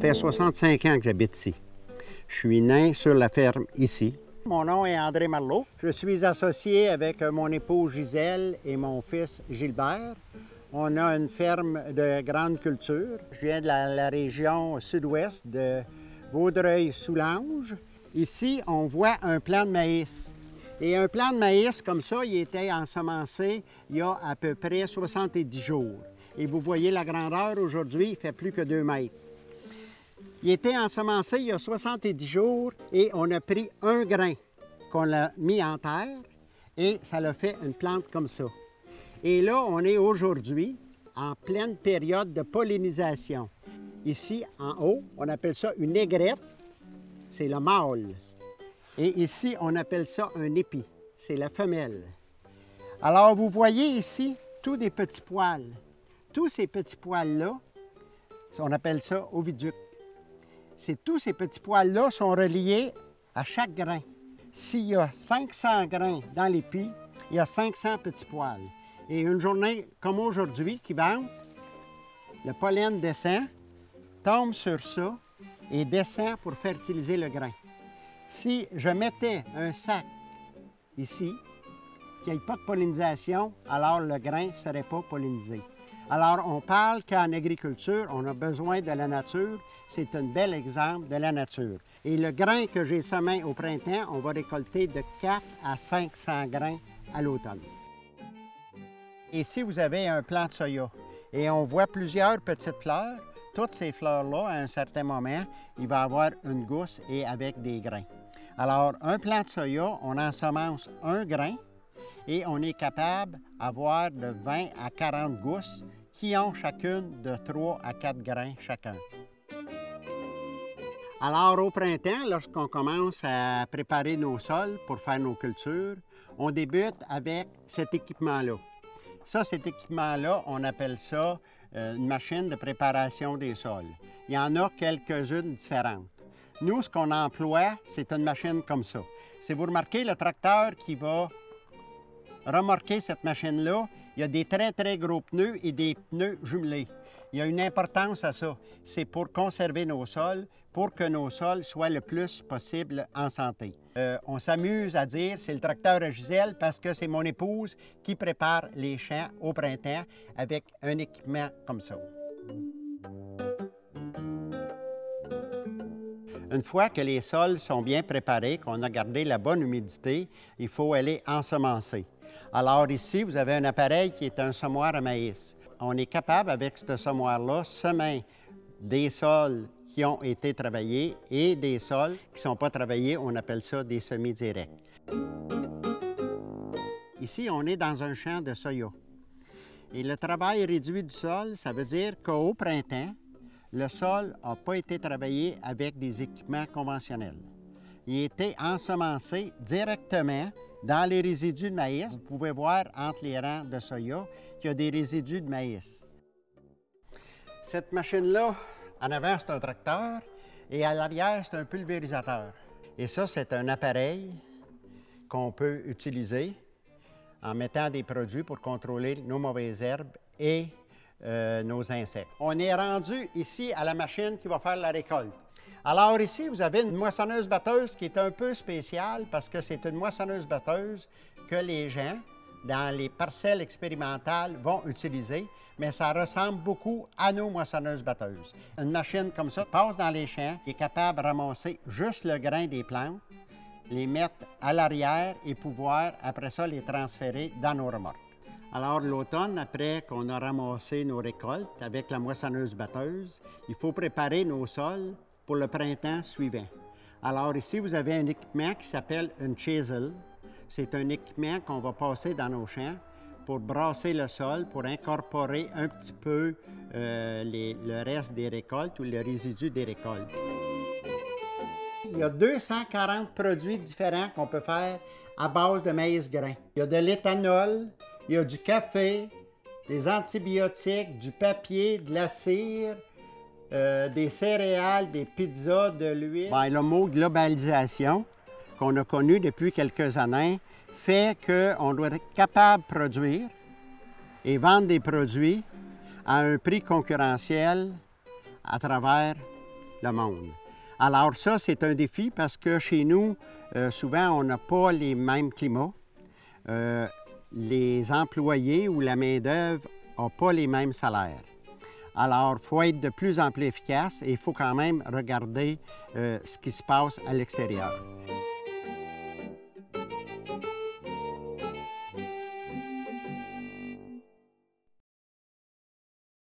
fait 65 ans que j'habite ici. Je suis né sur la ferme ici. Mon nom est André Marleau. Je suis associé avec mon épouse Gisèle et mon fils Gilbert. On a une ferme de grande culture. Je viens de la région sud-ouest de Vaudreuil-Soulanges. Ici, on voit un plant de maïs. Et un plant de maïs comme ça, il était ensemencé il y a à peu près 70 jours. Et vous voyez la grandeur aujourd'hui, il fait plus que 2 mètres. Il était ensemencé il y a 70 jours et on a pris un grain qu'on l'a mis en terre et ça l'a fait une plante comme ça. Et là, on est aujourd'hui en pleine période de pollinisation. Ici, en haut, on appelle ça une aigrette, c'est le mâle. Et ici, on appelle ça un épi, c'est la femelle. Alors, vous voyez ici tous des petits poils. Tous ces petits poils-là, on appelle ça oviduc. Tous ces petits poils-là sont reliés à chaque grain. S'il y a 500 grains dans l'épi, il y a 500 petits poils. Et une journée comme aujourd'hui qui vente, le pollen descend, tombe sur ça et descend pour fertiliser le grain. Si je mettais un sac ici, qu'il n'y ait pas de pollinisation, alors le grain ne serait pas pollinisé. Alors, on parle qu'en agriculture, on a besoin de la nature. C'est un bel exemple de la nature. Et le grain que j'ai semé au printemps, on va récolter de 4 à 500 grains à l'automne. Ici, vous avez un plant de soya. Et on voit plusieurs petites fleurs. Toutes ces fleurs-là, à un certain moment, il va y avoir une gousse et avec des grains. Alors, un plant de soya, on ensemence un grain et on est capable d'avoir de 20 à 40 gousses qui ont chacune de 3 à 4 grains chacun. Alors, au printemps, lorsqu'on commence à préparer nos sols pour faire nos cultures, on débute avec cet équipement-là. Cet équipement-là, on appelle ça une machine de préparation des sols. Il y en a quelques-unes différentes. Nous, ce qu'on emploie, c'est une machine comme ça. Si vous remarquez le tracteur qui va remorquer cette machine-là, il y a des très, très gros pneus et des pneus jumelés. Il y a une importance à ça. C'est pour conserver nos sols, pour que nos sols soient le plus possible en santé. On s'amuse à dire c'est le tracteur à Gisèle parce que c'est mon épouse qui prépare les champs au printemps avec un équipement comme ça. Une fois que les sols sont bien préparés, qu'on a gardé la bonne humidité, il faut aller ensemencer. Alors ici, vous avez un appareil qui est un semoir à maïs. On est capable, avec ce semoir-là, semer des sols qui ont été travaillés et des sols qui ne sont pas travaillés, on appelle ça des semis directs. Ici, on est dans un champ de soya. Et le travail réduit du sol, ça veut dire qu'au printemps, le sol n'a pas été travaillé avec des équipements conventionnels. Il a été ensemencé directement dans les résidus de maïs. Vous pouvez voir entre les rangs de soya qu'il y a des résidus de maïs. Cette machine-là, en avant, c'est un tracteur et à l'arrière, c'est un pulvérisateur. Et ça, c'est un appareil qu'on peut utiliser en mettant des produits pour contrôler nos mauvaises herbes et nos insectes. On est rendu ici à la machine qui va faire la récolte. Alors ici, vous avez une moissonneuse-batteuse qui est un peu spéciale parce que c'est une moissonneuse-batteuse que les gens, dans les parcelles expérimentales, vont utiliser, mais ça ressemble beaucoup à nos moissonneuses-batteuses. Une machine comme ça passe dans les champs, est capable de ramasser juste le grain des plantes, les mettre à l'arrière et pouvoir, après ça, les transférer dans nos remorques. Alors, l'automne, après qu'on a ramassé nos récoltes avec la moissonneuse-batteuse, il faut préparer nos sols pour le printemps suivant. Alors ici, vous avez un équipement qui s'appelle une chisel. C'est un équipement qu'on va passer dans nos champs pour brasser le sol, pour incorporer un petit peu le reste des récoltes ou le résidu des récoltes. Il y a 240 produits différents qu'on peut faire à base de maïs grain. Il y a de l'éthanol, il y a du café, des antibiotiques, du papier, de la cire, des céréales, des pizzas, de l'huile. Bien, le mot globalisation qu'on a connu depuis quelques années fait qu'on doit être capable de produire et vendre des produits à un prix concurrentiel à travers le monde. Alors ça, c'est un défi parce que chez nous, souvent, on n'a pas les mêmes climats. Les employés ou la main-d'œuvre n'ont pas les mêmes salaires. Alors, il faut être de plus en plus efficace et il faut quand même regarder ce qui se passe à l'extérieur.